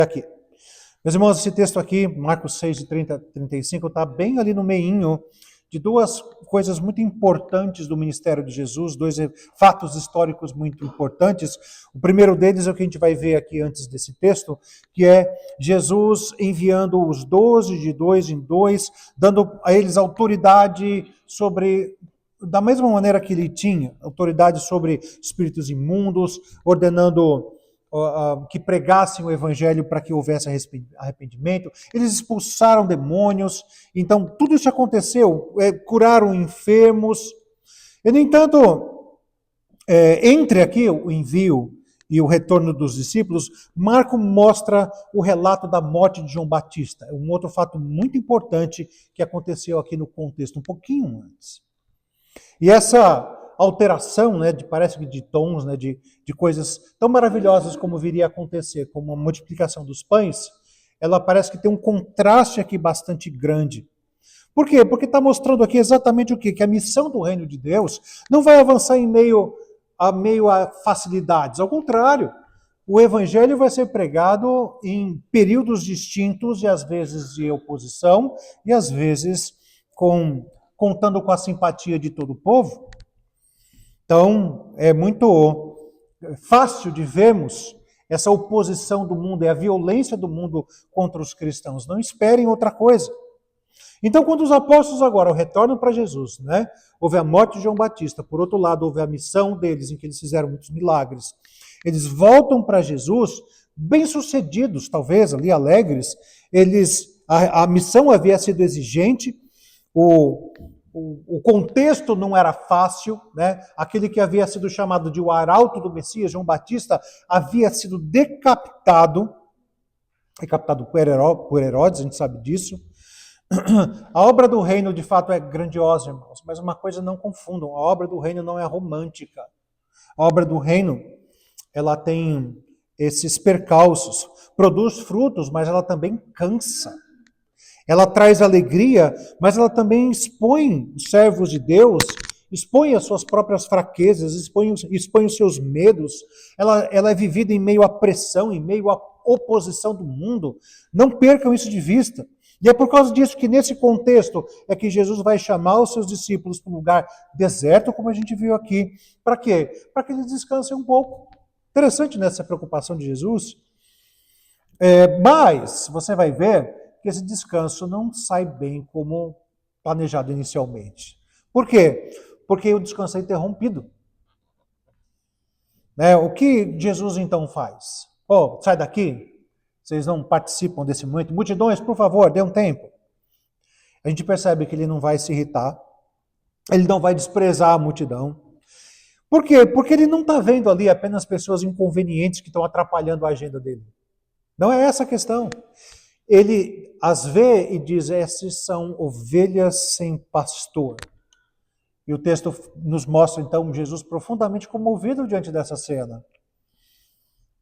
Aqui. Meus irmãos, esse texto aqui, Marcos 6, de 30 a 35, está bem ali no meinho de duas coisas muito importantes do ministério de Jesus, dois fatos históricos muito importantes. O primeiro deles é o que a gente vai ver aqui antes desse texto, que é Jesus enviando os 12 de dois em dois, dando a eles autoridade sobre, da mesma maneira que ele tinha, autoridade sobre espíritos imundos, ordenando que pregassem o evangelho para que houvesse arrependimento. Eles expulsaram demônios. Então, tudo isso aconteceu. Curaram enfermos. E, no entanto, entre aqui o envio e o retorno dos discípulos, Marco mostra o relato da morte de João Batista. É um outro fato muito importante que aconteceu aqui no contexto, um pouquinho antes. E essa alteração, né, parece que de tons, né, de coisas tão maravilhosas como viria a acontecer, como a multiplicação dos pães, ela parece que tem um contraste aqui bastante grande. Por quê? Porque está mostrando aqui exatamente o quê? Que a missão do reino de Deus não vai avançar em meio a facilidades. Ao contrário, o evangelho vai ser pregado em períodos distintos e às vezes de oposição e às vezes contando com a simpatia de todo o povo. Então, é muito fácil de vermos essa oposição do mundo e a violência do mundo contra os cristãos. Não esperem outra coisa. Então, quando os apóstolos agora retornam para Jesus, né? Houve a morte de João Batista, por outro lado, houve a missão deles, em que eles fizeram muitos milagres. Eles voltam para Jesus, bem-sucedidos, talvez, ali alegres. A missão havia sido exigente, o contexto não era fácil, né? Aquele que havia sido chamado de o arauto do Messias, João Batista, havia sido decapitado por Herodes, a gente sabe disso. A obra do reino, de fato, é grandiosa, irmãos, mas uma coisa não confundam, a obra do reino não é romântica. A obra do reino, ela tem esses percalços, produz frutos, mas ela também cansa. Ela traz alegria, mas ela também expõe os servos de Deus, expõe as suas próprias fraquezas, expõe os seus medos. Ela é vivida em meio à pressão, em meio à oposição do mundo. Não percam isso de vista. E é por causa disso que nesse contexto é que Jesus vai chamar os seus discípulos para um lugar deserto, como a gente viu aqui. Para quê? Para que eles descansem um pouco. Interessante nessa preocupação de Jesus. Mas você vai ver que esse descanso não sai bem como planejado inicialmente. Por quê? Porque o descanso é interrompido. O que Jesus então faz? Sai daqui, vocês não participam desse momento. Multidões, por favor, dê um tempo. A gente percebe que ele não vai se irritar, ele não vai desprezar a multidão. Por quê? Porque ele não está vendo ali apenas pessoas inconvenientes que estão atrapalhando a agenda dele. Não é essa a questão. Ele as vê e diz, essas são ovelhas sem pastor. E o texto nos mostra, então, Jesus profundamente comovido diante dessa cena.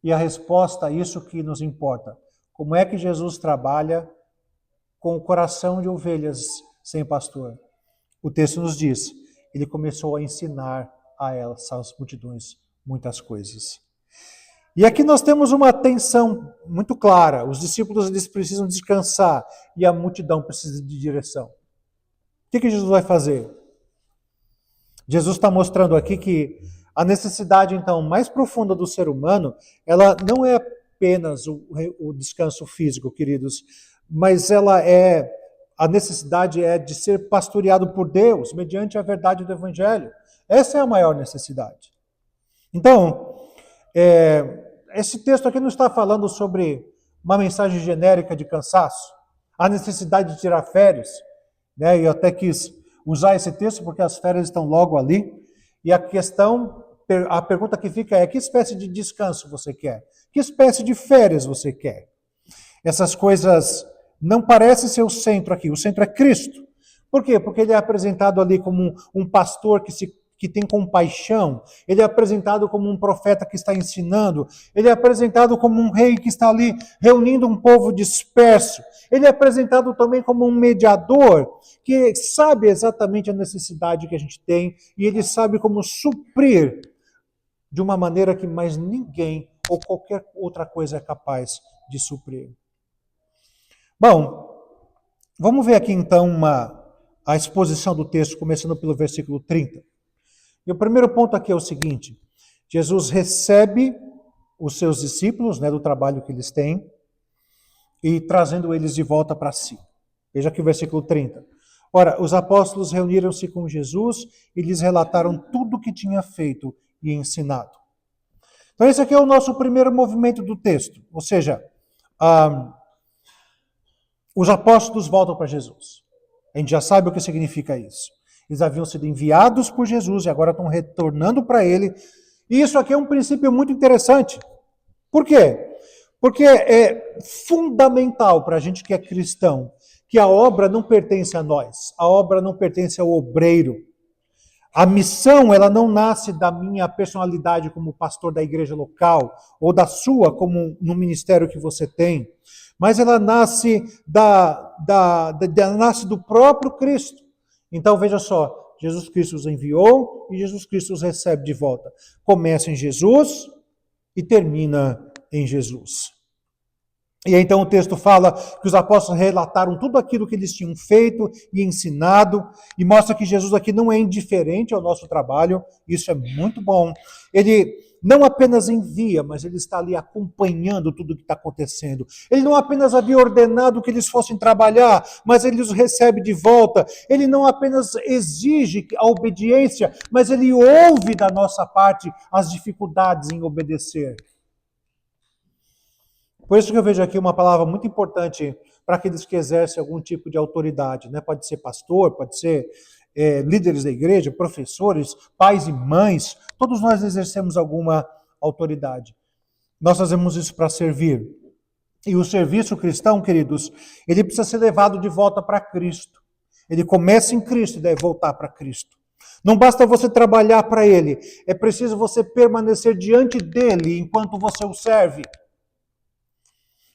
E a resposta a isso que nos importa. Como é que Jesus trabalha com o coração de ovelhas sem pastor? O texto nos diz, ele começou a ensinar a essas multidões muitas coisas. E aqui nós temos uma tensão muito clara. Os discípulos eles precisam descansar e a multidão precisa de direção. O que Jesus vai fazer? Jesus está mostrando aqui que a necessidade, então, mais profunda do ser humano, ela não é apenas o descanso físico, queridos, mas a necessidade é de ser pastoreado por Deus, mediante a verdade do Evangelho. Essa é a maior necessidade. Então, esse texto aqui não está falando sobre uma mensagem genérica de cansaço, a necessidade de tirar férias, né? Eu até quis usar esse texto porque as férias estão logo ali, e a pergunta que fica é, que espécie de descanso você quer? Que espécie de férias você quer? Essas coisas não parecem ser o centro aqui, o centro é Cristo. Por quê? Porque ele é apresentado ali como um pastor que tem compaixão, ele é apresentado como um profeta que está ensinando, ele é apresentado como um rei que está ali reunindo um povo disperso, ele é apresentado também como um mediador que sabe exatamente a necessidade que a gente tem e ele sabe como suprir de uma maneira que mais ninguém ou qualquer outra coisa é capaz de suprir. Bom, vamos ver aqui então a exposição do texto, começando pelo versículo 30. E o primeiro ponto aqui é o seguinte: Jesus recebe os seus discípulos, né, do trabalho que eles têm, e trazendo eles de volta para si. Veja aqui o versículo 30. Ora, os apóstolos reuniram-se com Jesus e lhes relataram tudo o que tinha feito e ensinado. Então esse aqui é o nosso primeiro movimento do texto, ou seja, os apóstolos voltam para Jesus. A gente já sabe o que significa isso. Eles haviam sido enviados por Jesus e agora estão retornando para ele. E isso aqui é um princípio muito interessante. Por quê? Porque é fundamental para a gente que é cristão que a obra não pertence a nós, a obra não pertence ao obreiro. A missão, ela não nasce da minha personalidade como pastor da igreja local, ou da sua como no ministério que você tem, mas ela nasce, nasce do próprio Cristo. Então veja só, Jesus Cristo os enviou e Jesus Cristo os recebe de volta. Começa em Jesus e termina em Jesus. E aí, então o texto fala que os apóstolos relataram tudo aquilo que eles tinham feito e ensinado, e mostra que Jesus aqui não é indiferente ao nosso trabalho, isso é muito bom. Ele não apenas envia, mas ele está ali acompanhando tudo o que está acontecendo. Ele não apenas havia ordenado que eles fossem trabalhar, mas ele os recebe de volta. Ele não apenas exige a obediência, mas ele ouve da nossa parte as dificuldades em obedecer. Por isso que eu vejo aqui uma palavra muito importante para aqueles que exercem algum tipo de autoridade, né? Pode ser pastor, pode ser líderes da igreja, professores, pais e mães, todos nós exercemos alguma autoridade. Nós fazemos isso para servir. E o serviço cristão, queridos, ele precisa ser levado de volta para Cristo. Ele começa em Cristo e deve voltar para Cristo. Não basta você trabalhar para Ele, é preciso você permanecer diante dEle enquanto você o serve.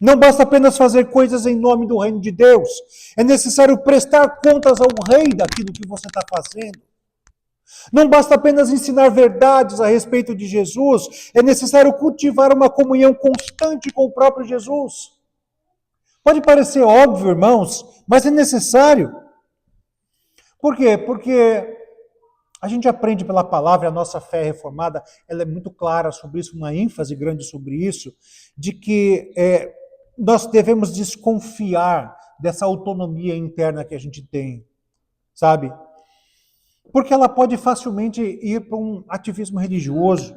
Não basta apenas fazer coisas em nome do reino de Deus. É necessário prestar contas ao rei daquilo que você está fazendo. Não basta apenas ensinar verdades a respeito de Jesus. É necessário cultivar uma comunhão constante com o próprio Jesus. Pode parecer óbvio, irmãos, mas é necessário. Por quê? Porque a gente aprende pela palavra, a nossa fé reformada, ela é muito clara sobre isso, uma ênfase grande sobre isso, de que nós devemos desconfiar dessa autonomia interna que a gente tem, sabe? Porque ela pode facilmente ir para um ativismo religioso.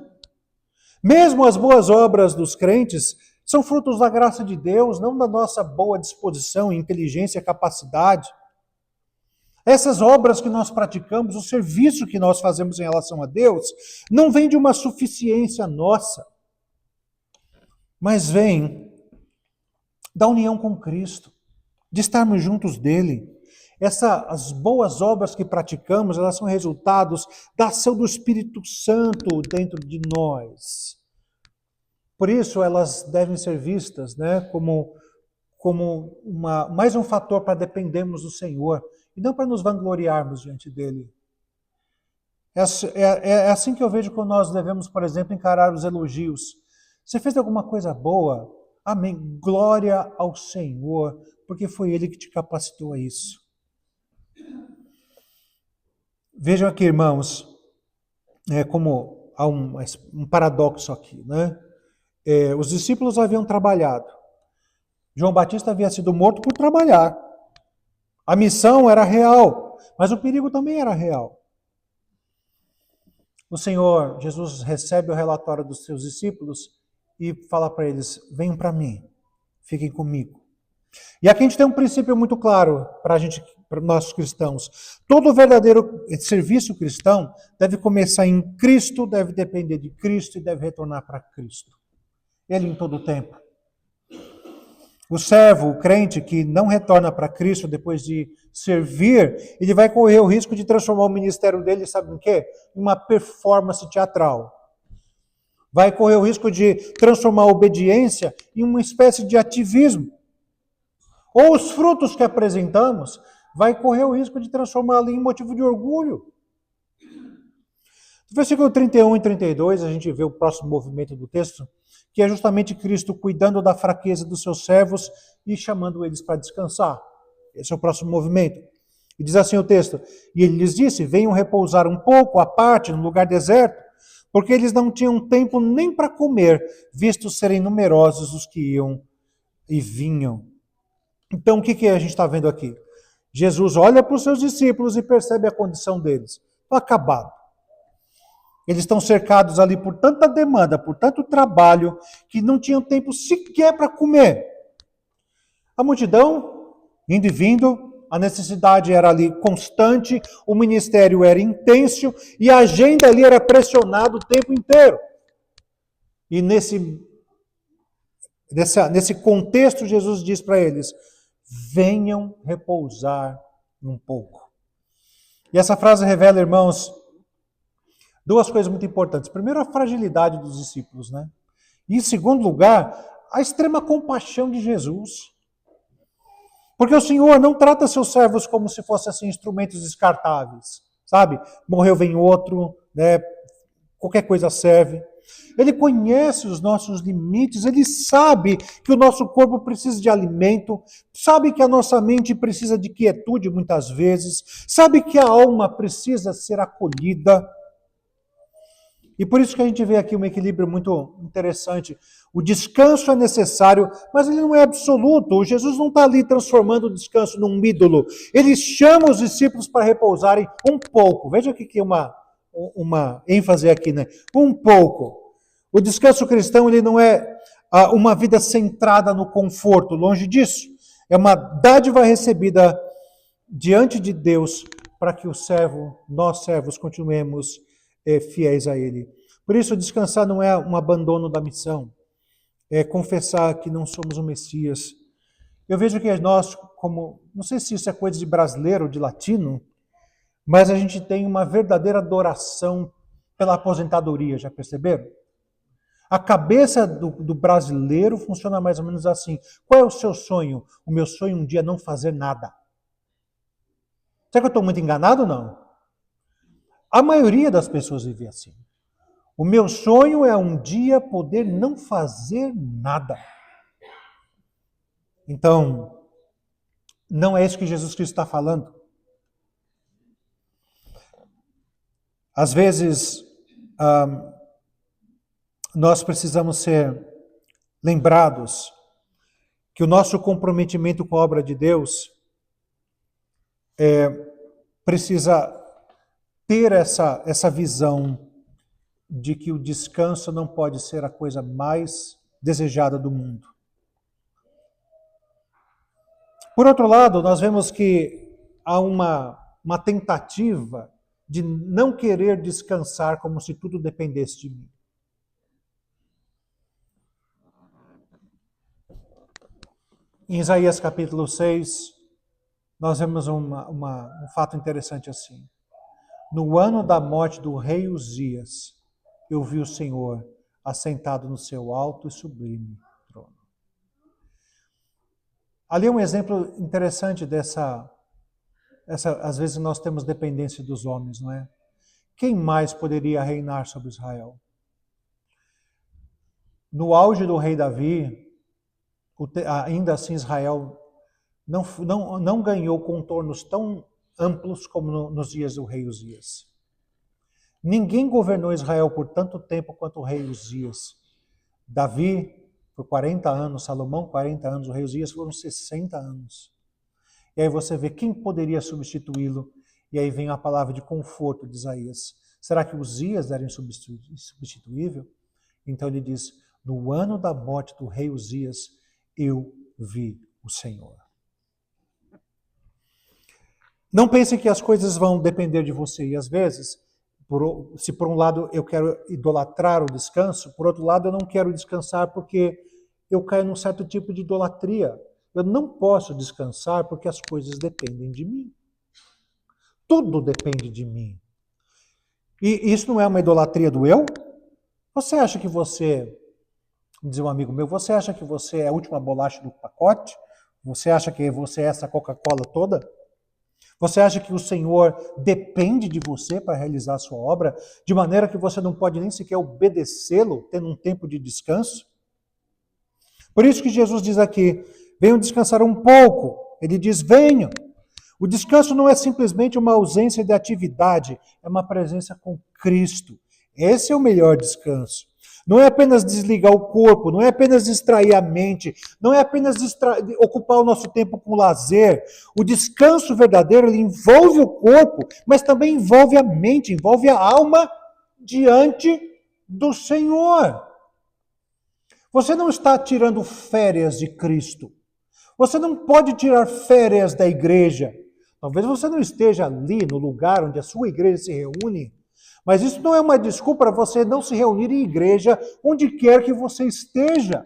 Mesmo as boas obras dos crentes são frutos da graça de Deus, não da nossa boa disposição, inteligência, capacidade. Essas obras que nós praticamos, o serviço que nós fazemos em relação a Deus, não vem de uma suficiência nossa, mas vem da união com Cristo, de estarmos juntos dele. As boas obras que praticamos, elas são resultados da ação do Espírito Santo dentro de nós. Por isso, elas devem ser vistas, né, como mais um fator para dependermos do Senhor, e não para nos vangloriarmos diante dele. É assim que eu vejo que nós devemos, por exemplo, encarar os elogios. Você fez alguma coisa boa? Amém. Glória ao Senhor, porque foi Ele que te capacitou a isso. Vejam aqui, irmãos, como há um paradoxo aqui, né? Os discípulos haviam trabalhado. João Batista havia sido morto por trabalhar. A missão era real, mas o perigo também era real. O Senhor, Jesus, recebe o relatório dos seus discípulos e fala para eles: venham para mim, fiquem comigo. E aqui a gente tem um princípio muito claro para nós cristãos. Todo verdadeiro serviço cristão deve começar em Cristo, deve depender de Cristo e deve retornar para Cristo. Ele em todo o tempo. O servo, o crente que não retorna para Cristo depois de servir, ele vai correr o risco de transformar o ministério dele, sabe em quê? Em uma performance teatral. Vai correr o risco de transformar a obediência em uma espécie de ativismo. Ou os frutos que apresentamos, vai correr o risco de transformá-lo em motivo de orgulho. No versículo 31 e 32, a gente vê o próximo movimento do texto, que é justamente Cristo cuidando da fraqueza dos seus servos e chamando eles para descansar. Esse é o próximo movimento. E diz assim o texto: e ele lhes disse, venham repousar um pouco à parte, no lugar deserto, porque eles não tinham tempo nem para comer, visto serem numerosos os que iam e vinham. Então, o que a gente está vendo aqui? Jesus olha para os seus discípulos e percebe a condição deles. Está acabado. Eles estão cercados ali por tanta demanda, por tanto trabalho, que não tinham tempo sequer para comer. A multidão, indo e vindo, a necessidade era ali constante, o ministério era intenso e a agenda ali era pressionada o tempo inteiro. E nesse contexto, Jesus diz para eles, venham repousar um pouco. E essa frase revela, irmãos, duas coisas muito importantes. Primeiro, a fragilidade dos discípulos, né? E em segundo lugar, a extrema compaixão de Jesus. Porque o Senhor não trata seus servos como se fossem assim, instrumentos descartáveis, sabe? Morreu, vem outro, né? Qualquer coisa serve. Ele conhece os nossos limites, ele sabe que o nosso corpo precisa de alimento, sabe que a nossa mente precisa de quietude muitas vezes, sabe que a alma precisa ser acolhida. E por isso que a gente vê aqui um equilíbrio muito interessante. O descanso é necessário, mas ele não é absoluto. O Jesus não está ali transformando o descanso num ídolo. Ele chama os discípulos para repousarem um pouco. Veja aqui que uma ênfase aqui, né? Um pouco. O descanso cristão ele não é uma vida centrada no conforto, longe disso. É uma dádiva recebida diante de Deus para que nós servos, continuemos fiéis a Ele. Por isso, descansar não é um abandono da missão, é confessar que não somos o Messias. Eu vejo que nós, não sei se isso é coisa de brasileiro ou de latino, mas a gente tem uma verdadeira adoração pela aposentadoria, já perceberam? A cabeça do brasileiro funciona mais ou menos assim. Qual é o seu sonho? O meu sonho um dia é não fazer nada. Será que eu estou muito enganado ou não? A maioria das pessoas vive assim. O meu sonho é um dia poder não fazer nada. Então, não é isso que Jesus Cristo está falando. Às vezes, nós precisamos ser lembrados que o nosso comprometimento com a obra de Deus precisa ter essa visão de que o descanso não pode ser a coisa mais desejada do mundo. Por outro lado, nós vemos que há uma tentativa de não querer descansar como se tudo dependesse de mim. Em Isaías capítulo 6, nós vemos um fato interessante assim. No ano da morte do rei Uzias, eu vi o Senhor assentado no seu alto e sublime trono. Ali é um exemplo interessante às vezes nós temos dependência dos homens, não é? Quem mais poderia reinar sobre Israel? No auge do rei Davi, ainda assim Israel não ganhou contornos tão amplos como nos dias do rei Uzias. Ninguém governou Israel por tanto tempo quanto o rei Uzias. Davi por 40 anos, Salomão 40 anos, o rei Uzias foram 60 anos. E aí você vê quem poderia substituí-lo. E aí vem a palavra de conforto de Isaías. Será que Uzias era insubstituível? Então ele diz, no ano da morte do rei Uzias, eu vi o Senhor. Não pense que as coisas vão depender de você. E às vezes, se por um lado eu quero idolatrar o descanso, por outro lado eu não quero descansar porque eu caio num certo tipo de idolatria. Eu não posso descansar porque as coisas dependem de mim. Tudo depende de mim. E isso não é uma idolatria do eu? Você acha que diz um amigo meu, você acha que você é a última bolacha do pacote? Você acha que você é essa Coca-Cola toda? Você acha que o Senhor depende de você para realizar a sua obra, de maneira que você não pode nem sequer obedecê-lo, tendo um tempo de descanso? Por isso que Jesus diz aqui, venham descansar um pouco. Ele diz, venham. O descanso não é simplesmente uma ausência de atividade, é uma presença com Cristo. Esse é o melhor descanso. Não é apenas desligar o corpo, não é apenas distrair a mente, não é apenas ocupar o nosso tempo com lazer. O descanso verdadeiro, ele envolve o corpo, mas também envolve a mente, envolve a alma diante do Senhor. Você não está tirando férias de Cristo. Você não pode tirar férias da igreja. Talvez você não esteja ali no lugar onde a sua igreja se reúne, mas isso não é uma desculpa para você não se reunir em igreja onde quer que você esteja,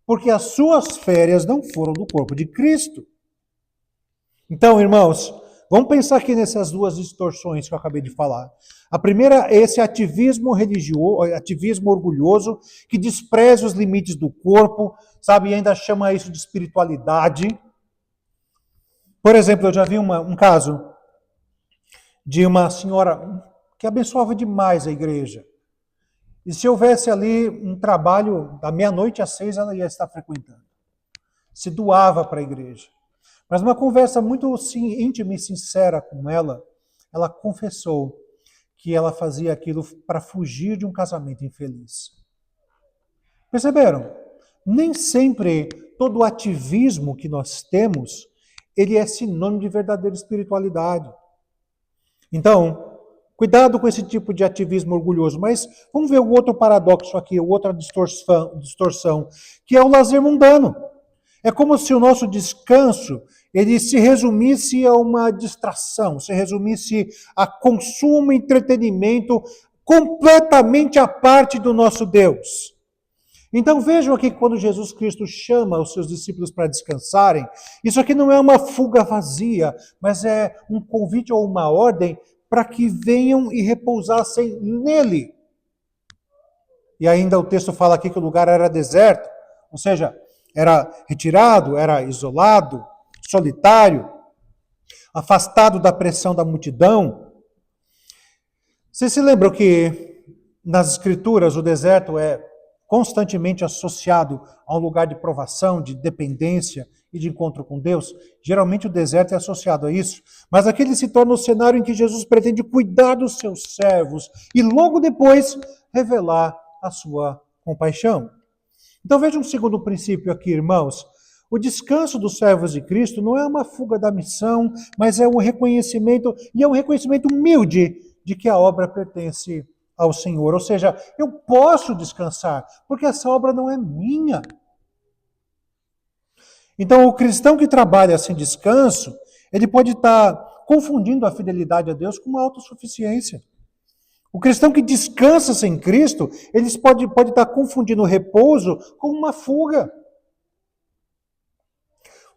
porque as suas férias não foram do corpo de Cristo. Então, irmãos, vamos pensar aqui nessas duas distorções que eu acabei de falar. A primeira é esse ativismo religioso, ativismo orgulhoso, que despreza os limites do corpo, sabe, e ainda chama isso de espiritualidade. Por exemplo, eu já vi um caso de uma senhora que abençoava demais a igreja. E se houvesse ali um trabalho da meia-noite às 6, ela ia estar frequentando. Se doava para a igreja. Mas numa conversa muito íntima e sincera com ela confessou que ela fazia aquilo para fugir de um casamento infeliz. Perceberam? Nem sempre todo o ativismo que nós temos, ele é sinônimo de verdadeira espiritualidade. Então, cuidado com esse tipo de ativismo orgulhoso. Mas vamos ver o outro paradoxo aqui, outra distorção, que é o lazer mundano. É como se o nosso descanso ele se resumisse a uma distração, se resumisse a consumo e entretenimento completamente à parte do nosso Deus. Então vejam aqui que quando Jesus Cristo chama os seus discípulos para descansarem, isso aqui não é uma fuga vazia, mas é um convite ou uma ordem para que venham e repousassem nele. E ainda o texto fala aqui que o lugar era deserto, ou seja, era retirado, era isolado, solitário, afastado da pressão da multidão. Vocês se lembram que nas Escrituras o deserto é constantemente associado a um lugar de provação, de dependência e de encontro com Deus? Geralmente o deserto é associado a isso, mas aqui ele se torna o cenário em que Jesus pretende cuidar dos seus servos e logo depois revelar a sua compaixão. Então veja um segundo princípio aqui, irmãos. O descanso dos servos de Cristo não é uma fuga da missão, mas é um reconhecimento, e é um reconhecimento humilde de que a obra pertence ao Senhor. Ou seja, eu posso descansar, porque essa obra não é minha. Então, o cristão que trabalha sem descanso, ele pode estar confundindo a fidelidade a Deus com uma autossuficiência. O cristão que descansa sem Cristo, ele pode estar confundindo o repouso com uma fuga.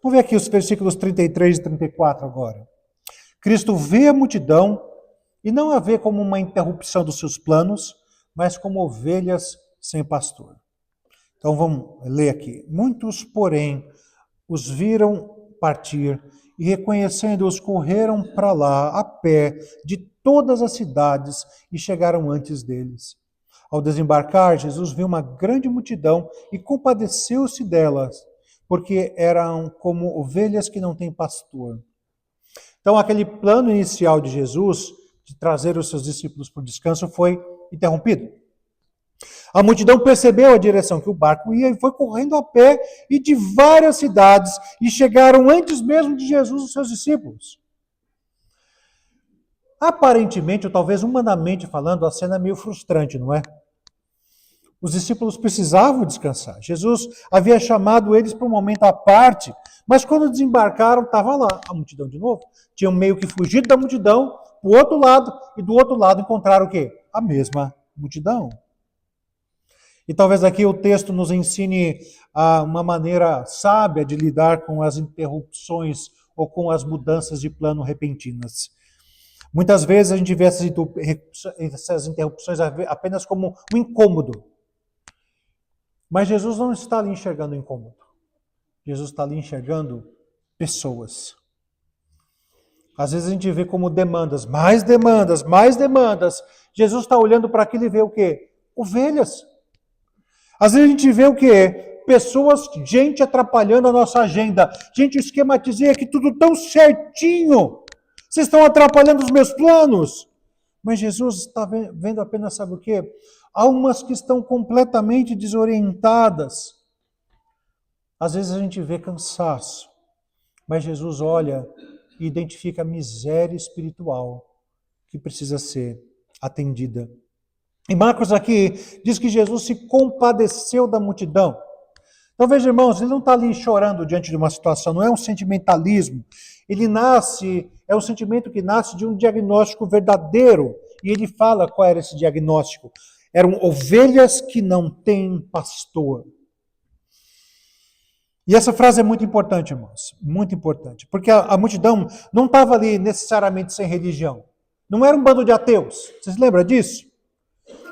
Vamos ver aqui os versículos 33 e 34 agora. Cristo vê a multidão e não a vê como uma interrupção dos seus planos, mas como ovelhas sem pastor. Então vamos ler aqui. Muitos, porém, os viram partir e, reconhecendo-os, correram para lá a pé de todas as cidades e chegaram antes deles. Ao desembarcar, Jesus viu uma grande multidão e compadeceu-se delas, porque eram como ovelhas que não têm pastor. Então, aquele plano inicial de Jesus, de trazer os seus discípulos para o descanso, foi interrompido. A multidão percebeu a direção que o barco ia e foi correndo a pé e de várias cidades e chegaram antes mesmo de Jesus os seus discípulos. Aparentemente, ou talvez humanamente falando, a cena é meio frustrante, não é? Os discípulos precisavam descansar. Jesus havia chamado eles para um momento à parte, mas quando desembarcaram, estava lá a multidão de novo. Tinham meio que fugido da multidão para o outro lado, e do outro lado encontraram o quê? A mesma multidão. E talvez aqui o texto nos ensine uma maneira sábia de lidar com as interrupções ou com as mudanças de plano repentinas. Muitas vezes a gente vê essas interrupções apenas como um incômodo. Mas Jesus não está ali enxergando o incômodo. Jesus está ali enxergando pessoas. Às vezes a gente vê como demandas, mais demandas, mais demandas. Jesus está olhando para aquilo e vê o quê? Ovelhas. Às vezes a gente vê o quê? Pessoas, gente atrapalhando a nossa agenda. Gente, eu esquematizei aqui tudo tão certinho. Vocês estão atrapalhando os meus planos. Mas Jesus está vendo apenas, sabe o quê? Almas que estão completamente desorientadas. Às vezes a gente vê cansaço, mas Jesus olha e identifica a miséria espiritual que precisa ser atendida. E Marcos aqui diz que Jesus se compadeceu da multidão. Então veja, irmãos, ele não está ali chorando diante de uma situação, não é um sentimentalismo. É um sentimento que nasce de um diagnóstico verdadeiro. E ele fala qual era esse diagnóstico. Eram ovelhas que não têm pastor. E essa frase é muito importante, irmãos, muito importante, porque a multidão não estava ali necessariamente sem religião. Não era um bando de ateus. Vocês lembram disso?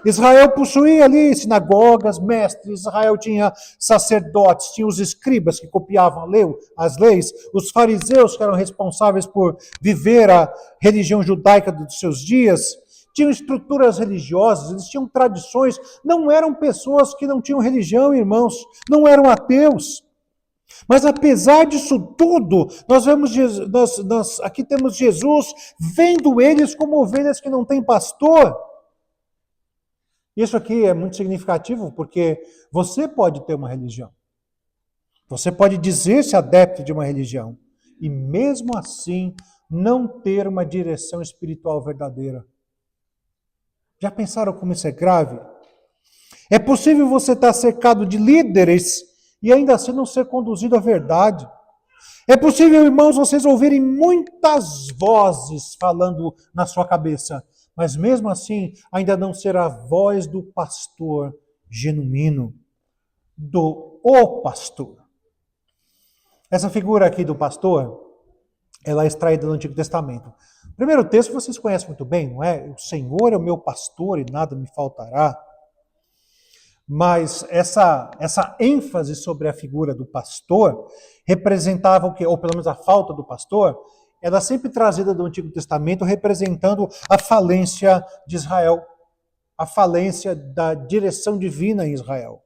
Israel possuía ali sinagogas, mestres, Israel tinha sacerdotes, tinha os escribas que copiavam as leis, os fariseus que eram responsáveis por viver a religião judaica dos seus dias, tinham estruturas religiosas, eles tinham tradições, não eram pessoas que não tinham religião, irmãos, não eram ateus. Mas apesar disso tudo, nós aqui temos Jesus vendo eles como ovelhas que não têm pastor. Isso aqui é muito significativo porque você pode ter uma religião. Você pode dizer-se adepto de uma religião e mesmo assim não ter uma direção espiritual verdadeira. Já pensaram como isso é grave? É possível você estar cercado de líderes e ainda assim não ser conduzido à verdade. É possível, irmãos, vocês ouvirem muitas vozes falando na sua cabeça, mas mesmo assim ainda não ser a voz do pastor genuíno, o pastor. Essa figura aqui do pastor, ela é extraída do Antigo Testamento. O primeiro texto vocês conhecem muito bem, não é? O Senhor é o meu pastor e nada me faltará. Mas essa ênfase sobre a figura do pastor representava o quê? Ou pelo menos a falta do pastor, era sempre trazida do Antigo Testamento representando a falência de Israel, a falência da direção divina em Israel.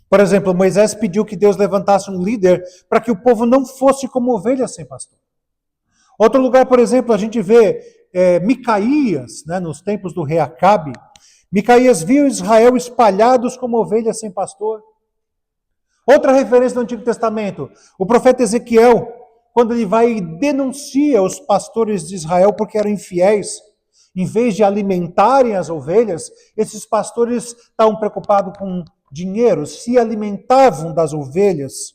Por exemplo, Moisés pediu que Deus levantasse um líder para que o povo não fosse como ovelhas sem pastor. Outro lugar, por exemplo, a gente vê Micaías, né, nos tempos do rei Acabe. Micaías viu Israel espalhados como ovelhas sem pastor. Outra referência do Antigo Testamento, o profeta Ezequiel, quando ele vai e denuncia os pastores de Israel porque eram infiéis, em vez de alimentarem as ovelhas, esses pastores estavam preocupados com dinheiro, se alimentavam das ovelhas.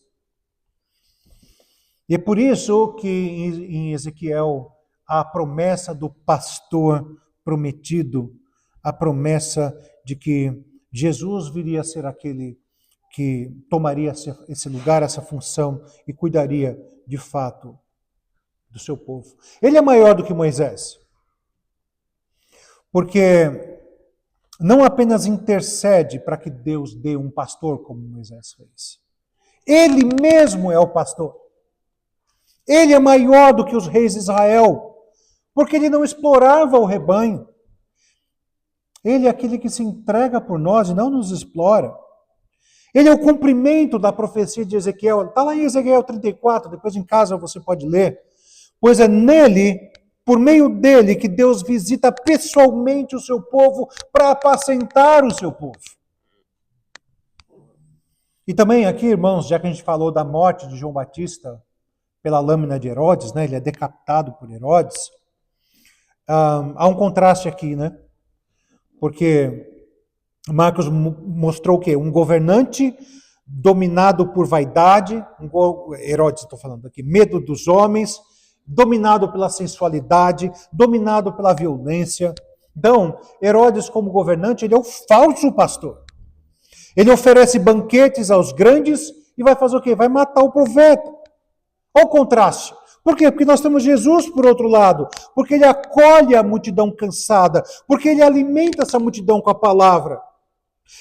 E é por isso que em Ezequiel há a promessa do pastor prometido, a promessa de que Jesus viria a ser aquele que tomaria esse lugar, essa função e cuidaria de fato do seu povo. Ele é maior do que Moisés, porque não apenas intercede para que Deus dê um pastor como Moisés fez. Ele mesmo é o pastor. Ele é maior do que os reis de Israel, porque ele não explorava o rebanho. Ele é aquele que se entrega por nós e não nos explora. Ele é o cumprimento da profecia de Ezequiel. Está lá em Ezequiel 34, depois em casa você pode ler. Pois é nele, por meio dele, que Deus visita pessoalmente o seu povo para apacentar o seu povo. E também aqui, irmãos, já que a gente falou da morte de João Batista pela lâmina de Herodes, né? Ele é decapitado por Herodes. Há um contraste aqui, né? Porque Marcos mostrou o quê? Um governante dominado por vaidade, Herodes estou falando aqui, medo dos homens, dominado pela sensualidade, dominado pela violência. Então, Herodes como governante, ele é o falso pastor. Ele oferece banquetes aos grandes e vai fazer o quê? Vai matar o profeta. Olha o contraste. Por quê? Porque nós temos Jesus por outro lado, porque ele acolhe a multidão cansada, porque ele alimenta essa multidão com a palavra.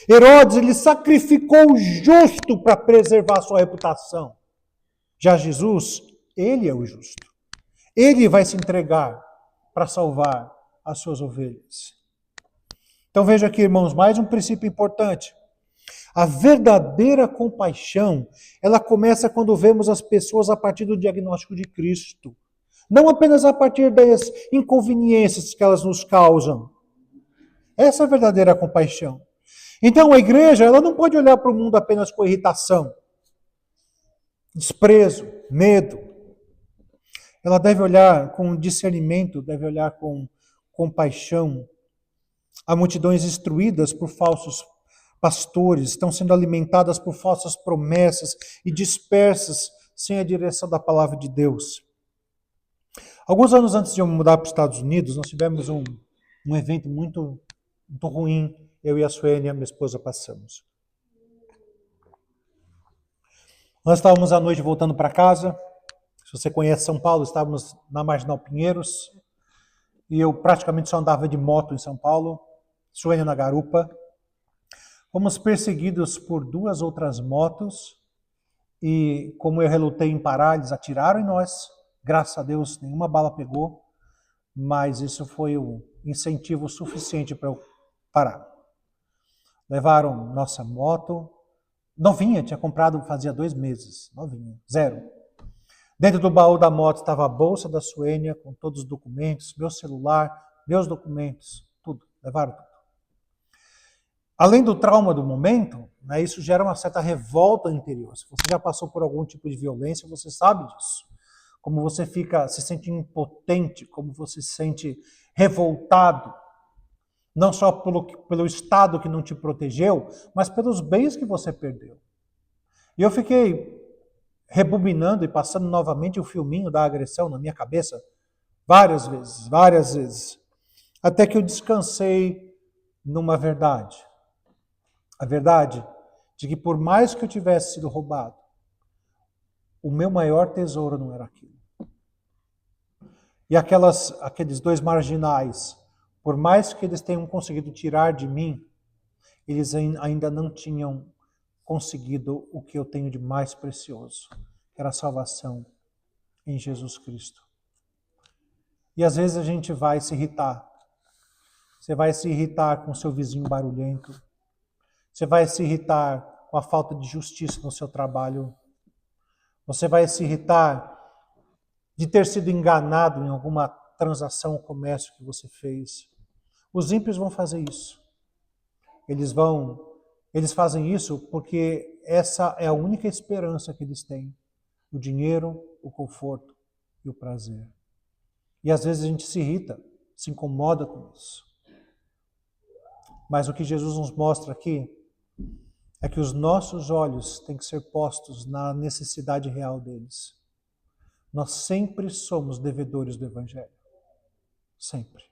Herodes, ele sacrificou o justo para preservar a sua reputação. Já Jesus, ele é o justo. Ele vai se entregar para salvar as suas ovelhas. Então veja aqui, irmãos, mais um princípio importante. A verdadeira compaixão, ela começa quando vemos as pessoas a partir do diagnóstico de Cristo. Não apenas a partir das inconveniências que elas nos causam. Essa é a verdadeira compaixão. Então a igreja, ela não pode olhar para o mundo apenas com irritação, desprezo, medo. Ela deve olhar com discernimento, deve olhar com compaixão. Há multidões instruídas por falsos pastores, estão sendo alimentadas por falsas promessas e dispersas sem a direção da palavra de Deus. Alguns anos antes de eu mudar para os Estados Unidos, nós tivemos um evento muito ruim, eu e a Suênia, minha esposa, passamos. Nós estávamos à noite voltando para casa. Se você conhece São Paulo, estávamos na Marginal Pinheiros, e eu praticamente só andava de moto em São Paulo, Suênia na garupa. Fomos perseguidos por 2 outras motos, e como eu relutei em parar, eles atiraram em nós. Graças a Deus, nenhuma bala pegou, mas isso foi um incentivo suficiente para eu parar. Levaram nossa moto, novinha, tinha comprado fazia 2 meses, novinha, 0. Dentro do baú da moto estava a bolsa da Suênia, com todos os documentos, meu celular, meus documentos, tudo, levaram tudo. Além do trauma do momento, né, isso gera uma certa revolta interior. Se você já passou por algum tipo de violência, você sabe disso. Como você se sente impotente, como você se sente revoltado, não só pelo Estado que não te protegeu, mas pelos bens que você perdeu. E eu fiquei rebobinando e passando novamente o filminho da agressão na minha cabeça várias vezes, até que eu descansei numa verdade. A verdade de que por mais que eu tivesse sido roubado, o meu maior tesouro não era aquilo. E aqueles 2 marginais, por mais que eles tenham conseguido tirar de mim, eles ainda não tinham conseguido o que eu tenho de mais precioso, que era a salvação em Jesus Cristo. E às vezes a gente vai se irritar. Você vai se irritar com seu vizinho barulhento. Você vai se irritar com a falta de justiça no seu trabalho. Você vai se irritar de ter sido enganado em alguma transação ou comércio que você fez. Os ímpios vão fazer isso. Eles fazem isso porque essa é a única esperança que eles têm. O dinheiro, o conforto e o prazer. E às vezes a gente se irrita, se incomoda com isso. Mas o que Jesus nos mostra aqui é que os nossos olhos têm que ser postos na necessidade real deles. Nós sempre somos devedores do Evangelho. Sempre.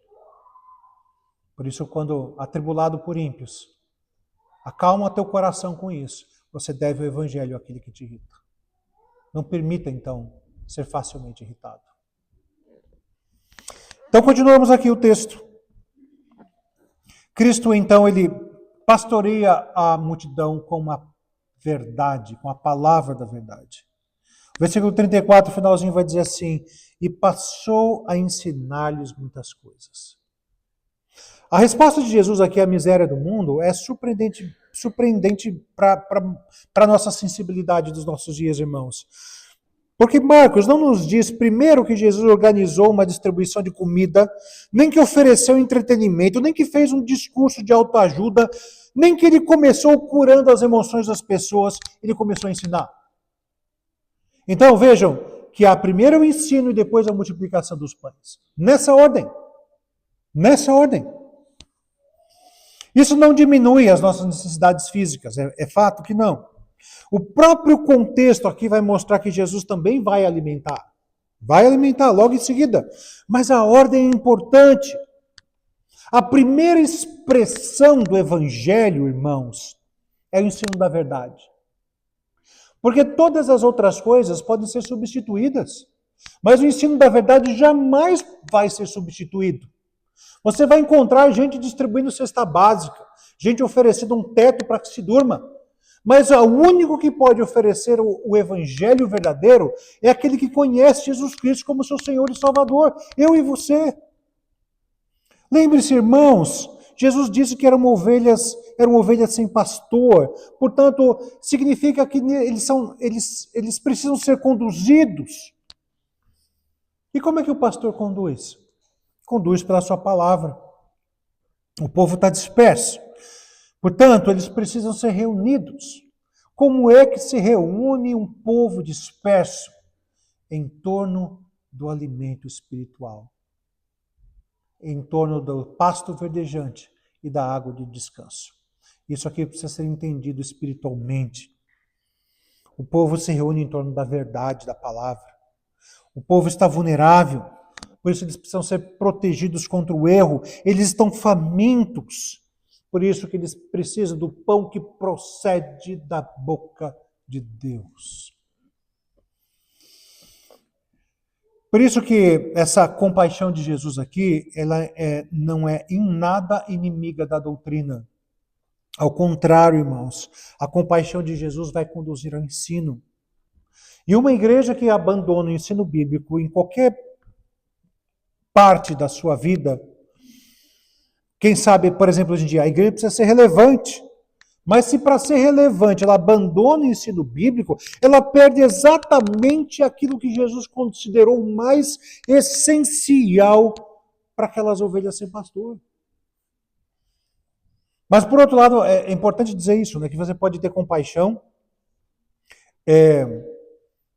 Por isso, quando atribulado por ímpios, acalma teu coração com isso. Você deve o Evangelho àquele que te irrita. Não permita, então, ser facilmente irritado. Então, continuamos aqui o texto. Cristo, então, ele pastoreia a multidão com a verdade, com a palavra da verdade. O versículo 34, o finalzinho, vai dizer assim: e passou a ensinar-lhes muitas coisas. A resposta de Jesus aqui à miséria do mundo é surpreendente para a nossa sensibilidade dos nossos dias, irmãos. Porque Marcos não nos diz, primeiro, que Jesus organizou uma distribuição de comida, nem que ofereceu entretenimento, nem que fez um discurso de autoajuda, nem que ele começou curando as emoções das pessoas, ele começou a ensinar. Então vejam que há primeiro o ensino e depois a multiplicação dos pães. Nessa ordem. Nessa ordem. Isso não diminui as nossas necessidades físicas, é fato que não. O próprio contexto aqui vai mostrar que Jesus também vai alimentar. Vai alimentar logo em seguida. Mas a ordem é importante. A primeira expressão do Evangelho, irmãos, é o ensino da verdade. Porque todas as outras coisas podem ser substituídas. Mas o ensino da verdade jamais vai ser substituído. Você vai encontrar gente distribuindo cesta básica, gente oferecendo um teto para que se durma. Mas o único que pode oferecer o evangelho verdadeiro é aquele que conhece Jesus Cristo como seu Senhor e Salvador, eu e você. Lembre-se, irmãos, Jesus disse que eram ovelhas sem pastor. Portanto, significa que eles precisam ser conduzidos. E como é que o pastor conduz? Conduz pela sua palavra. O povo está disperso. Portanto, eles precisam ser reunidos. Como é que se reúne um povo disperso? Em torno do alimento espiritual. Em torno do pasto verdejante e da água de descanso. Isso aqui precisa ser entendido espiritualmente. O povo se reúne em torno da verdade, da palavra. O povo está vulnerável, por isso eles precisam ser protegidos contra o erro. Eles estão famintos, por isso que eles precisam do pão que procede da boca de Deus. Por isso que essa compaixão de Jesus aqui, ela não é em nada inimiga da doutrina. Ao contrário, irmãos, a compaixão de Jesus vai conduzir ao ensino. E uma igreja que abandona o ensino bíblico em qualquer parte da sua vida, quem sabe, por exemplo, hoje em dia, a igreja precisa ser relevante. Mas se para ser relevante ela abandona o ensino bíblico, ela perde exatamente aquilo que Jesus considerou mais essencial para aquelas ovelhas sem pastor. Mas, por outro lado, é importante dizer isso, né? Que você pode ter compaixão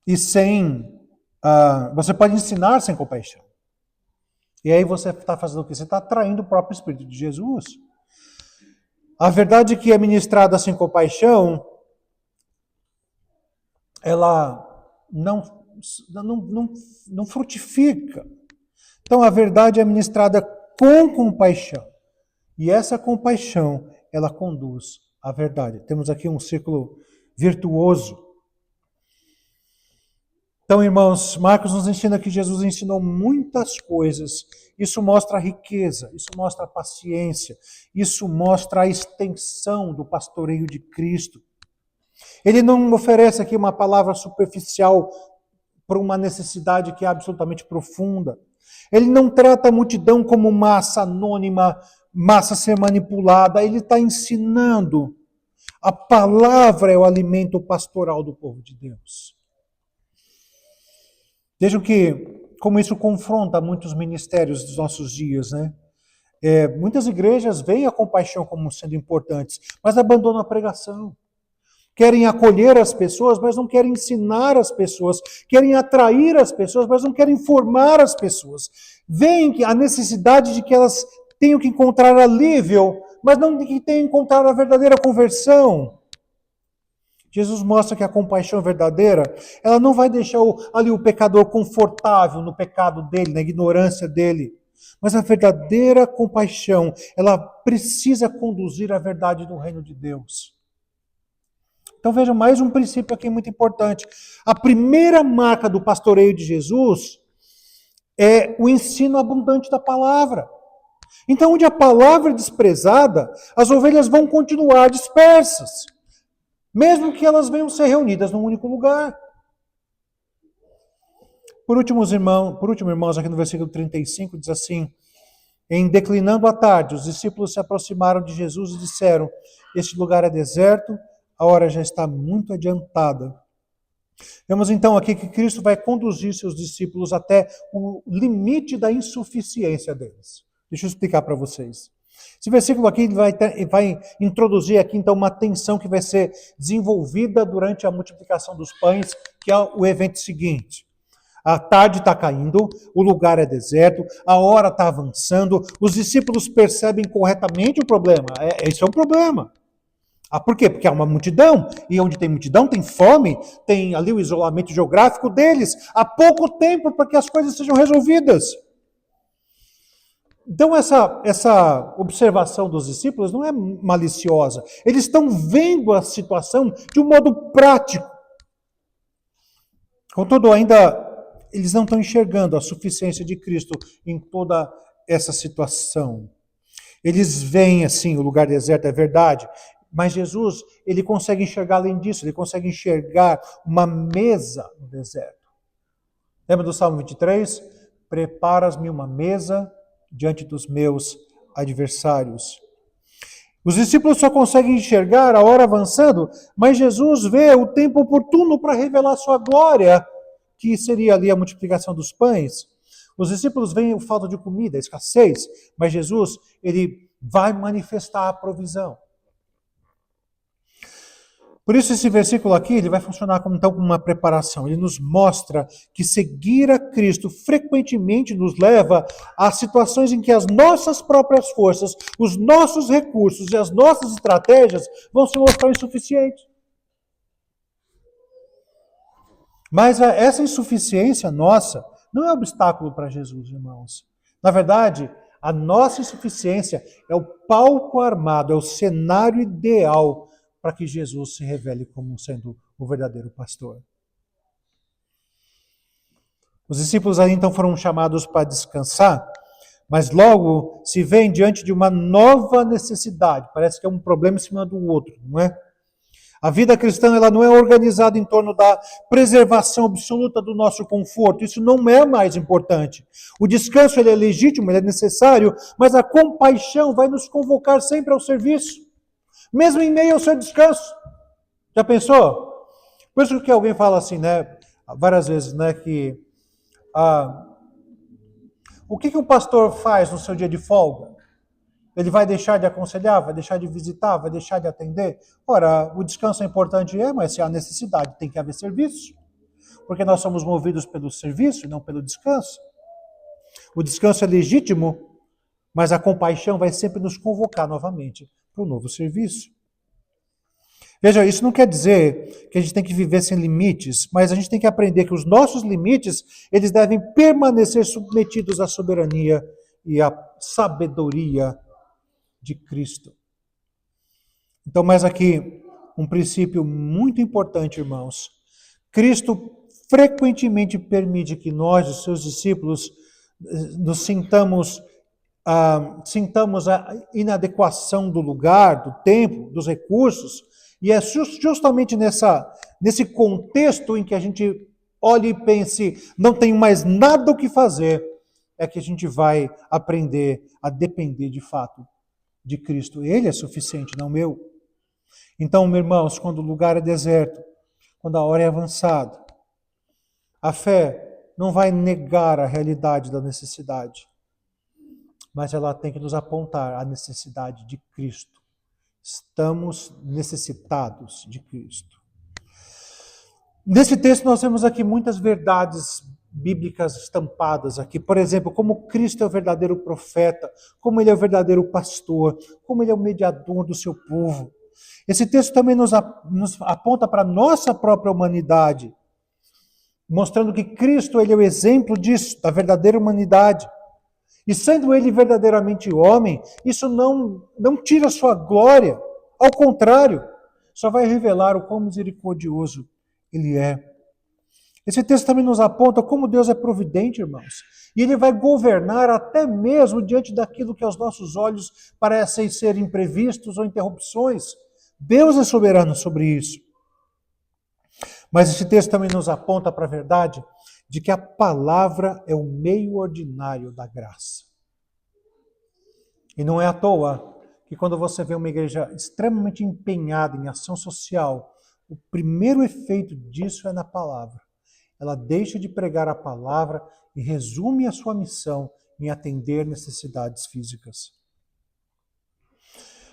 e sem... você pode ensinar sem compaixão. E aí você está fazendo o quê? Você está atraindo o próprio Espírito de Jesus. A verdade que é ministrada sem compaixão, ela não frutifica. Então a verdade é ministrada com compaixão. E essa compaixão, ela conduz à verdade. Temos aqui um círculo virtuoso. Então, irmãos, Marcos nos ensina que Jesus ensinou muitas coisas. Isso mostra a riqueza, isso mostra a paciência, isso mostra a extensão do pastoreio de Cristo. Ele não oferece aqui uma palavra superficial para uma necessidade que é absolutamente profunda. Ele não trata a multidão como massa anônima, massa a ser manipulada. Ele está ensinando. A palavra é o alimento pastoral do povo de Deus. Vejam como isso confronta muitos ministérios dos nossos dias, né? Muitas igrejas veem a compaixão como sendo importantes, mas abandonam a pregação. Querem acolher as pessoas, mas não querem ensinar as pessoas. Querem atrair as pessoas, mas não querem formar as pessoas. Veem a necessidade de que elas tenham que encontrar alívio, mas não de que tenham que encontrar a verdadeira conversão. Jesus mostra que a compaixão verdadeira, ela não vai deixar o pecador confortável no pecado dele, na ignorância dele. Mas a verdadeira compaixão, ela precisa conduzir à verdade do reino de Deus. Então vejam, mais um princípio aqui muito importante. A primeira marca do pastoreio de Jesus é o ensino abundante da palavra. Então, onde a palavra é desprezada, as ovelhas vão continuar dispersas. Mesmo que elas venham ser reunidas num único lugar. Por último, irmãos, aqui no versículo 35, diz assim: em declinando a tarde, os discípulos se aproximaram de Jesus e disseram: este lugar é deserto, a hora já está muito adiantada. Vemos então aqui que Cristo vai conduzir seus discípulos até o limite da insuficiência deles. Deixa eu explicar para vocês. Esse versículo aqui vai introduzir aqui então uma tensão que vai ser desenvolvida durante a multiplicação dos pães, que é o evento seguinte. A tarde está caindo, o lugar é deserto, a hora está avançando, os discípulos percebem corretamente o problema. Esse é um problema. Por quê? Porque há uma multidão, e onde tem multidão tem fome, tem ali o isolamento geográfico deles, há pouco tempo para que as coisas sejam resolvidas. Então essa observação dos discípulos não é maliciosa. Eles estão vendo a situação de um modo prático. Contudo, ainda eles não estão enxergando a suficiência de Cristo em toda essa situação. Eles veem, assim, o lugar deserto, é verdade, mas Jesus, ele consegue enxergar além disso, ele consegue enxergar uma mesa no deserto. Lembra do Salmo 23? Preparas-me uma mesa diante dos meus adversários. Os discípulos só conseguem enxergar a hora avançando, mas Jesus vê o tempo oportuno para revelar sua glória, que seria ali a multiplicação dos pães. Os discípulos veem a falta de comida, a escassez, mas Jesus, ele vai manifestar a provisão. Por isso esse versículo aqui, ele vai funcionar como uma preparação. Ele nos mostra que seguir a Cristo frequentemente nos leva a situações em que as nossas próprias forças, os nossos recursos e as nossas estratégias vão se mostrar insuficientes. Mas essa insuficiência nossa não é obstáculo para Jesus, irmãos. Na verdade, a nossa insuficiência é o palco armado, é o cenário ideal para que Jesus se revele como sendo o verdadeiro pastor. Os discípulos aí então foram chamados para descansar, mas logo se veem diante de uma nova necessidade. Parece que é um problema em cima do outro, não é? A vida cristã ela não é organizada em torno da preservação absoluta do nosso conforto. Isso não é mais importante. O descanso ele é legítimo, ele é necessário, mas a compaixão vai nos convocar sempre ao serviço, mesmo em meio ao seu descanso. Já pensou? Por isso que alguém fala assim, né, várias vezes, né, que o que o pastor faz no seu dia de folga? Ele vai deixar de aconselhar, vai deixar de visitar, vai deixar de atender? Ora, o descanso é importante, mas se há necessidade, tem que haver serviço. Porque nós somos movidos pelo serviço e não pelo descanso. O descanso é legítimo, mas a compaixão vai sempre nos convocar novamente para um novo serviço. Veja, isso não quer dizer que a gente tem que viver sem limites, mas a gente tem que aprender que os nossos limites, eles devem permanecer submetidos à soberania e à sabedoria de Cristo. Então, mais aqui, um princípio muito importante, irmãos. Cristo frequentemente permite que nós, os seus discípulos, nos sintamos a inadequação do lugar, do tempo, dos recursos, e é justamente nesse contexto em que a gente olhe e pense, não tenho mais nada o que fazer, é que a gente vai aprender a depender de fato de Cristo. Ele é suficiente, não eu. Então, meus irmãos, quando o lugar é deserto, quando a hora é avançada, a fé não vai negar a realidade da necessidade, mas ela tem que nos apontar a necessidade de Cristo. Estamos necessitados de Cristo. Nesse texto nós temos aqui muitas verdades bíblicas estampadas aqui. Por exemplo, como Cristo é o verdadeiro profeta, como ele é o verdadeiro pastor, como ele é o mediador do seu povo. Esse texto também nos aponta para a nossa própria humanidade, mostrando que Cristo ele é o exemplo disso, da verdadeira humanidade. E sendo ele verdadeiramente homem, isso não tira sua glória. Ao contrário, só vai revelar o quão misericordioso ele é. Esse texto também nos aponta como Deus é providente, irmãos. E ele vai governar até mesmo diante daquilo que aos nossos olhos parecem ser imprevistos ou interrupções. Deus é soberano sobre isso. Mas esse texto também nos aponta para a verdade de que a palavra é o meio ordinário da graça. E não é à toa que quando você vê uma igreja extremamente empenhada em ação social, o primeiro efeito disso é na palavra. Ela deixa de pregar a palavra e resume a sua missão em atender necessidades físicas.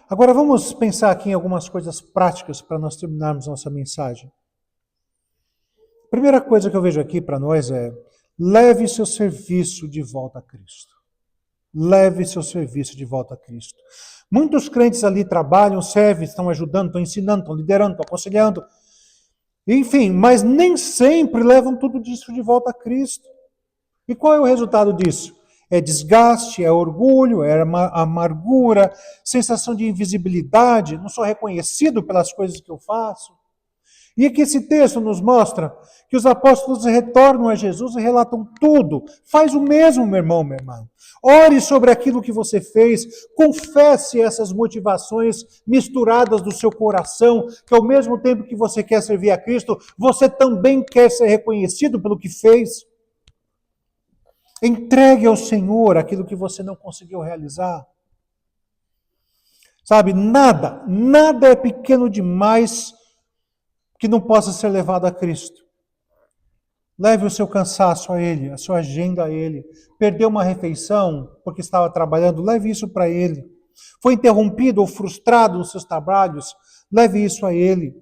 Agora vamos pensar aqui em algumas coisas práticas para nós terminarmos nossa mensagem. A primeira coisa que eu vejo aqui para nós é: leve seu serviço de volta a Cristo. Leve seu serviço de volta a Cristo. Muitos crentes ali trabalham, servem, estão ajudando, estão ensinando, estão liderando, estão aconselhando. Enfim, mas nem sempre levam tudo disso de volta a Cristo. E qual é o resultado disso? É desgaste, é orgulho, é amargura, sensação de invisibilidade, não sou reconhecido pelas coisas que eu faço. E aqui esse texto nos mostra que os apóstolos retornam a Jesus e relatam tudo. Faz o mesmo, meu irmão, minha irmã. Ore sobre aquilo que você fez, confesse essas motivações misturadas do seu coração, que ao mesmo tempo que você quer servir a Cristo, você também quer ser reconhecido pelo que fez. Entregue ao Senhor aquilo que você não conseguiu realizar. Sabe, nada é pequeno demais que não possa ser levado a Cristo. Leve o seu cansaço a Ele, a sua agenda a Ele. Perdeu uma refeição porque estava trabalhando, leve isso para Ele. Foi interrompido ou frustrado nos seus trabalhos, leve isso a Ele.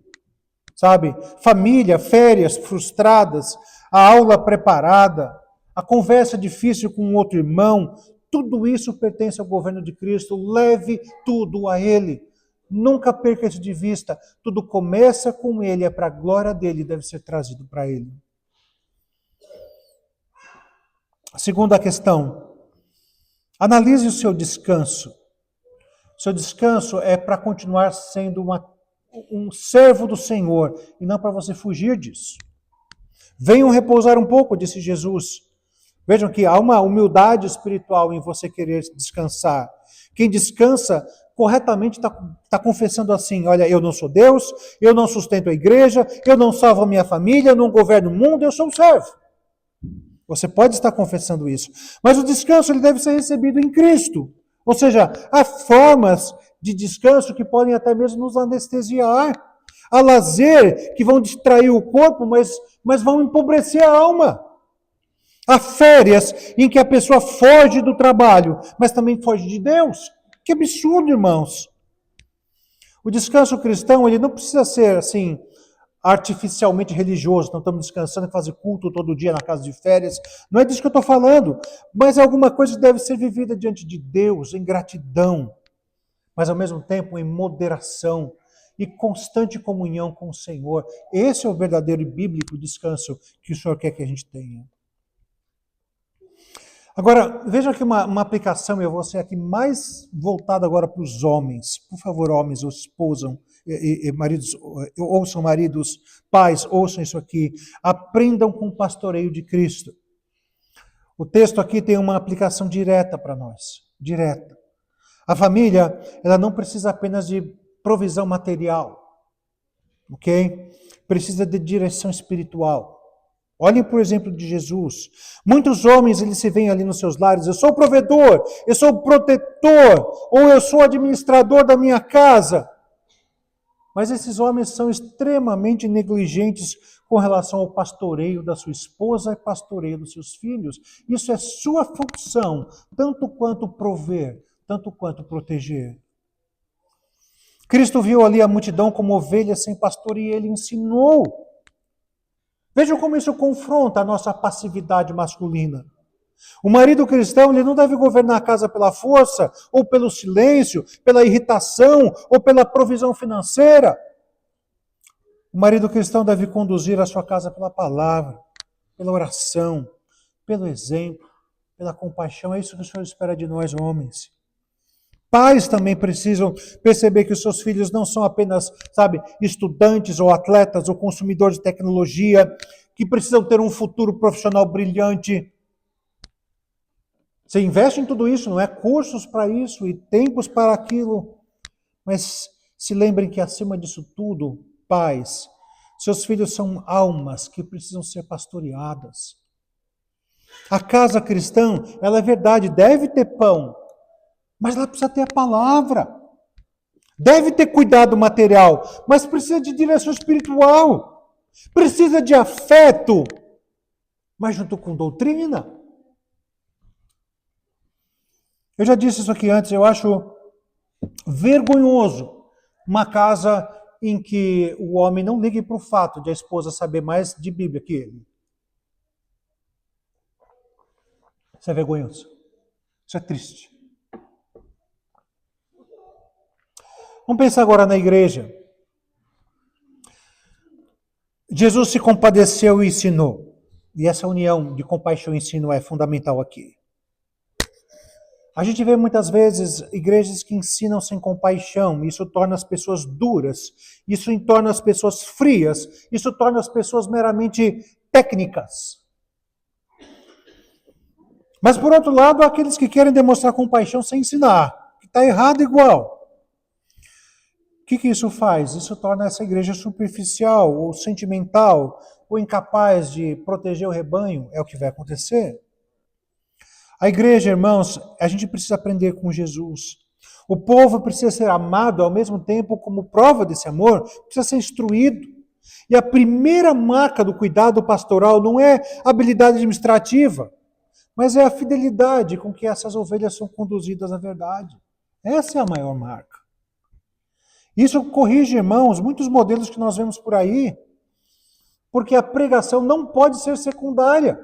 Sabe, família, férias frustradas, a aula preparada, a conversa difícil com um outro irmão, tudo isso pertence ao governo de Cristo. Leve tudo a Ele. Nunca perca isso de vista. Tudo começa com Ele, é para a glória dEle, deve ser trazido para Ele. Segunda questão, analise o seu descanso. Seu descanso é para continuar sendo um servo do Senhor e não para você fugir disso. Venham repousar um pouco, disse Jesus. Vejam que há uma humildade espiritual em você querer descansar. Quem descansa corretamente está confessando assim: olha, eu não sou Deus, eu não sustento a igreja, eu não salvo a minha família, eu não governo o mundo, eu sou um servo. Você pode estar confessando isso. Mas o descanso ele deve ser recebido em Cristo. Ou seja, há formas de descanso que podem até mesmo nos anestesiar. Há lazer que vão distrair o corpo, mas vão empobrecer a alma. Há férias em que a pessoa foge do trabalho, mas também foge de Deus. Que absurdo, irmãos. O descanso cristão, ele não precisa ser assim, artificialmente religioso. Não estamos descansando e fazer culto todo dia na casa de férias. Não é disso que eu estou falando. Mas é alguma coisa que deve ser vivida diante de Deus, em gratidão. Mas ao mesmo tempo em moderação e constante comunhão com o Senhor. Esse é o verdadeiro e bíblico descanso que o Senhor quer que a gente tenha. Agora, veja aqui uma aplicação, eu vou ser aqui mais voltado agora para os homens. Por favor, homens, esposam, maridos, ouçam maridos, pais, ouçam isso aqui. Aprendam com o pastoreio de Cristo. O texto aqui tem uma aplicação direta para nós, direta. A família, ela não precisa apenas de provisão material, ok? Precisa de direção espiritual. Olhem por exemplo de Jesus. Muitos homens, eles se veem ali nos seus lares, eu sou o provedor, eu sou o protetor, ou eu sou o administrador da minha casa. Mas esses homens são extremamente negligentes com relação ao pastoreio da sua esposa e pastoreio dos seus filhos. Isso é sua função, tanto quanto prover, tanto quanto proteger. Cristo viu ali a multidão como ovelhas sem pastor e ele ensinou. Vejam como isso confronta a nossa passividade masculina. O marido cristão ele não deve governar a casa pela força, ou pelo silêncio, pela irritação, ou pela provisão financeira. O marido cristão deve conduzir a sua casa pela palavra, pela oração, pelo exemplo, pela compaixão. É isso que o Senhor espera de nós, homens. Pais também precisam perceber que os seus filhos não são apenas, estudantes ou atletas ou consumidores de tecnologia, que precisam ter um futuro profissional brilhante. Você investe em tudo isso, não é? Cursos para isso e tempos para aquilo. Mas se lembrem que acima disso tudo, pais, seus filhos são almas que precisam ser pastoreadas. A casa cristã, ela é verdade, deve ter pão, mas ela precisa ter a palavra. Deve ter cuidado material, mas precisa de direção espiritual. Precisa de afeto, mas junto com doutrina. Eu já disse isso aqui antes, eu acho vergonhoso uma casa em que o homem não ligue para o fato de a esposa saber mais de Bíblia que ele. Isso é vergonhoso. Isso é triste. Vamos pensar agora na igreja. Jesus se compadeceu e ensinou. E essa união de compaixão e ensino é fundamental aqui. A gente vê muitas vezes igrejas que ensinam sem compaixão. Isso torna as pessoas duras. Isso torna as pessoas frias. Isso torna as pessoas meramente técnicas. Mas por outro lado, há aqueles que querem demonstrar compaixão sem ensinar. Que está errado igual. O que isso faz? Isso torna essa igreja superficial, ou sentimental, ou incapaz de proteger o rebanho. É o que vai acontecer. A igreja, irmãos, a gente precisa aprender com Jesus. O povo precisa ser amado ao mesmo tempo como prova desse amor, precisa ser instruído. E a primeira marca do cuidado pastoral não é habilidade administrativa, mas é a fidelidade com que essas ovelhas são conduzidas à verdade. Essa é a maior marca. Isso corrige, irmãos, muitos modelos que nós vemos por aí, porque a pregação não pode ser secundária.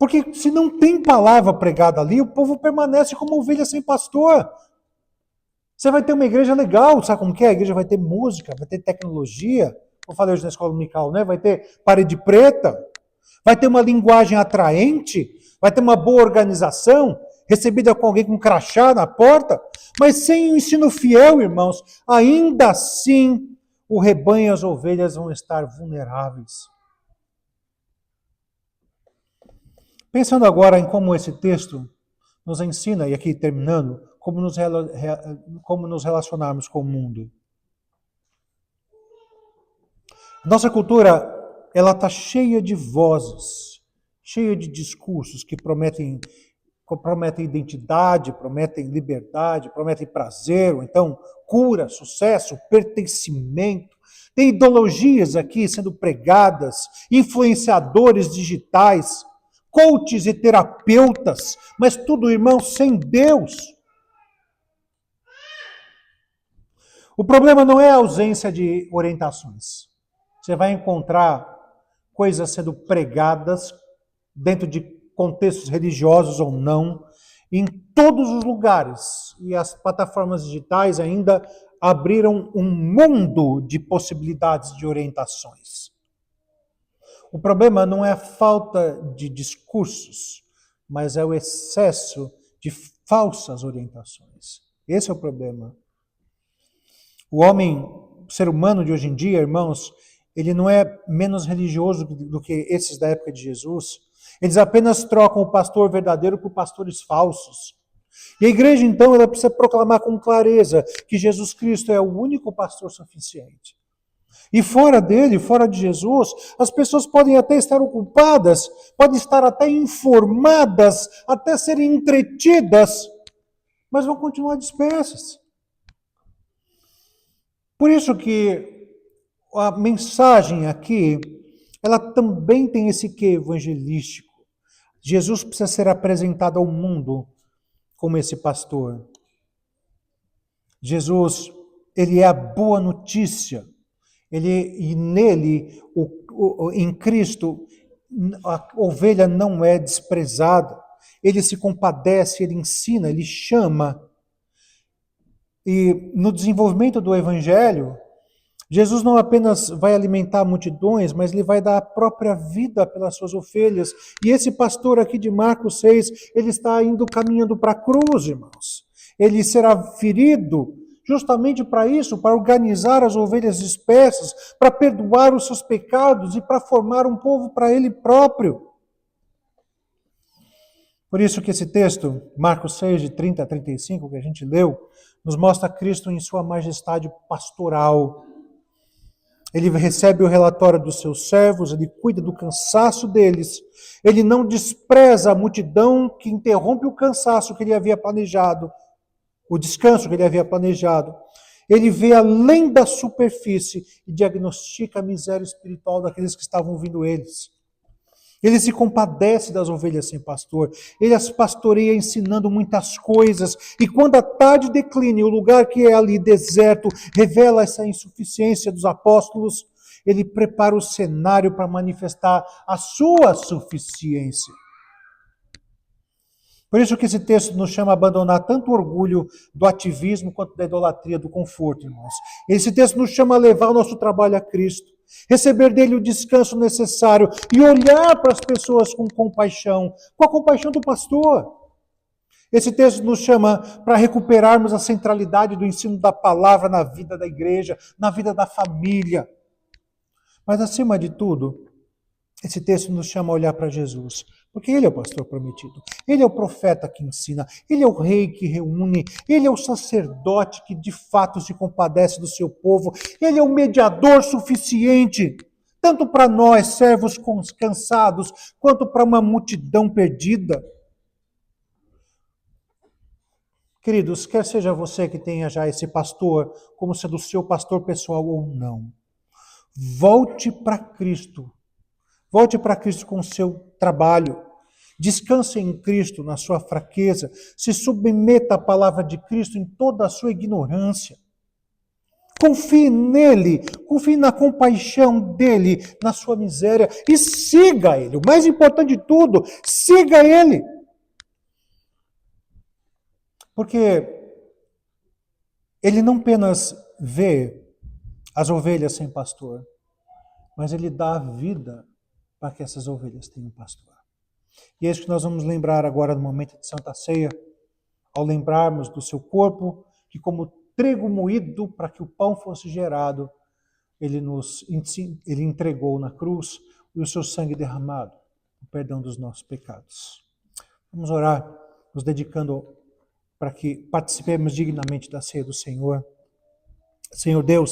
Porque se não tem palavra pregada ali, o povo permanece como ovelha sem pastor. Você vai ter uma igreja legal, sabe como que é? A igreja vai ter música, vai ter tecnologia, eu falei hoje na escola dominical, né? Vai ter parede preta, vai ter uma linguagem atraente, vai ter uma boa organização, recebida com alguém com crachá na porta, mas sem o ensino fiel, irmãos, ainda assim o rebanho e as ovelhas vão estar vulneráveis. Pensando agora em como esse texto nos ensina, e aqui terminando, como nos relacionarmos com o mundo. Nossa cultura, ela está cheia de vozes, cheia de discursos que prometem identidade, prometem liberdade, prometem prazer, ou então cura, sucesso, pertencimento. Tem ideologias aqui sendo pregadas, influenciadores digitais, coaches e terapeutas, mas tudo, irmão, sem Deus. O problema não é a ausência de orientações. Você vai encontrar coisas sendo pregadas dentro de contextos religiosos ou não, em todos os lugares. E as plataformas digitais ainda abriram um mundo de possibilidades de orientações. O problema não é a falta de discursos, mas é o excesso de falsas orientações. Esse é o problema. O homem, o ser humano de hoje em dia, irmãos, ele não é menos religioso do que esses da época de Jesus. Eles apenas trocam o pastor verdadeiro por pastores falsos. E a igreja, então, ela precisa proclamar com clareza que Jesus Cristo é o único pastor suficiente. E fora dele, fora de Jesus, as pessoas podem até estar ocupadas, podem estar até informadas, até serem entretidas, mas vão continuar dispersas. Por isso que a mensagem aqui, ela também tem esse quê evangelístico. Jesus precisa ser apresentado ao mundo como esse pastor. Jesus, ele é a boa notícia. E nele, em Cristo, a ovelha não é desprezada. Ele se compadece, ele ensina, ele chama. E no desenvolvimento do evangelho, Jesus não apenas vai alimentar multidões, mas ele vai dar a própria vida pelas suas ovelhas. E esse pastor aqui de Marcos 6, ele está indo caminhando para a cruz, irmãos. Ele será ferido justamente para isso, para organizar as ovelhas dispersas, para perdoar os seus pecados e para formar um povo para ele próprio. Por isso que esse texto, Marcos 6, de 30 a 35, que a gente leu, nos mostra Cristo em sua majestade pastoral. Ele recebe o relatório dos seus servos, ele cuida do cansaço deles, ele não despreza a multidão que interrompe o cansaço que ele havia planejado, o descanso que ele havia planejado. Ele vê além da superfície e diagnostica a miséria espiritual daqueles que estavam ouvindo eles. Ele se compadece das ovelhas sem pastor. Ele as pastoreia ensinando muitas coisas. E quando a tarde declina e o lugar que é ali deserto revela essa insuficiência dos apóstolos, ele prepara o cenário para manifestar a sua suficiência. Por isso que esse texto nos chama a abandonar tanto o orgulho do ativismo quanto da idolatria do conforto, irmãos. Esse texto nos chama a levar o nosso trabalho a Cristo, receber dele o descanso necessário e olhar para as pessoas com compaixão, com a compaixão do pastor. Esse texto nos chama para recuperarmos a centralidade do ensino da palavra na vida da igreja, na vida da família. Mas acima de tudo, esse texto nos chama a olhar para Jesus, porque ele é o pastor prometido, ele é o profeta que ensina, ele é o rei que reúne, ele é o sacerdote que de fato se compadece do seu povo, ele é o mediador suficiente, tanto para nós, servos cansados, quanto para uma multidão perdida. Queridos, quer seja você que tenha já esse pastor, como sendo o seu pastor pessoal ou não, volte para Cristo. Volte para Cristo com o seu trabalho. Descanse em Cristo na sua fraqueza. Se submeta à palavra de Cristo em toda a sua ignorância. Confie nele, confie na compaixão dele, na sua miséria e siga ele. O mais importante de tudo, siga ele. Porque ele não apenas vê as ovelhas sem pastor, mas ele dá a vida para que essas ovelhas tenham pastor. E é isso que nós vamos lembrar agora no momento de Santa Ceia, ao lembrarmos do seu corpo, que como trigo moído para que o pão fosse gerado, ele entregou na cruz, e o seu sangue derramado, o perdão dos nossos pecados. Vamos orar, nos dedicando para que participemos dignamente da ceia do Senhor. Senhor Deus,